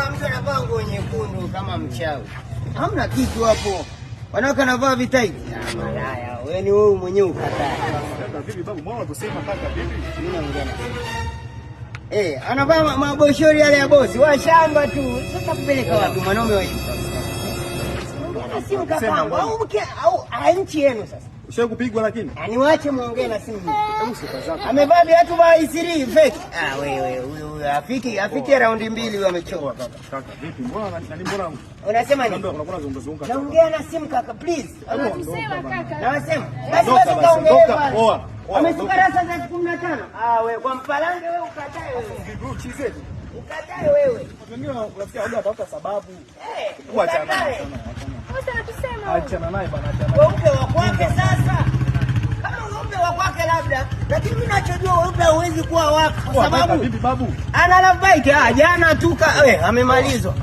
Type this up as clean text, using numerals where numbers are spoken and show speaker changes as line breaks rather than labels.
anavaa mtu anavaa nguo nyekundu kama mchawi. Hamna kitu hapo. Wanawake anavaa vitai. Malaya, wewe ni wewe mwenyewe ukataa.
Kaka vipi babu, mbona unasema kaka vipi?
Mimi naongea na anavaa maboshori yale ya bosi, wa shamba tu. Sasa kupeleka wapi mwanaume wewe? Simu kapangu au nchi yenu sasa.
Ushawahi kupigwa lakini?
Niwache muongee na simu. Amevaa viatu vya isiri fake. Wewe huyu afiki raundi mbili huyu amechoka kaka.
Kaka vipi? Mbona
unasema nini?
Unakuwa unazunguka.
Naongea na simu kaka please.
Unasema kaka.
Nasema. Basi kaongea.
Oa.
Ameshuka rasa za 15. Wewe kwa mpalange wewe ukatae wewe.
Vipi chize?
Ukatae wewe.
Wengine unasikia wao watafuta sababu.
Ukatae.
Sasa natusema.
Achana naye bana, achana.
Weupe wa kwake sasa. Kama weupe wa kwake labda, lakini mimi ninachojua weupe hauwezi kuwa wako kwa sababu
vipi babu?
ana love bite jana tu amemalizwa.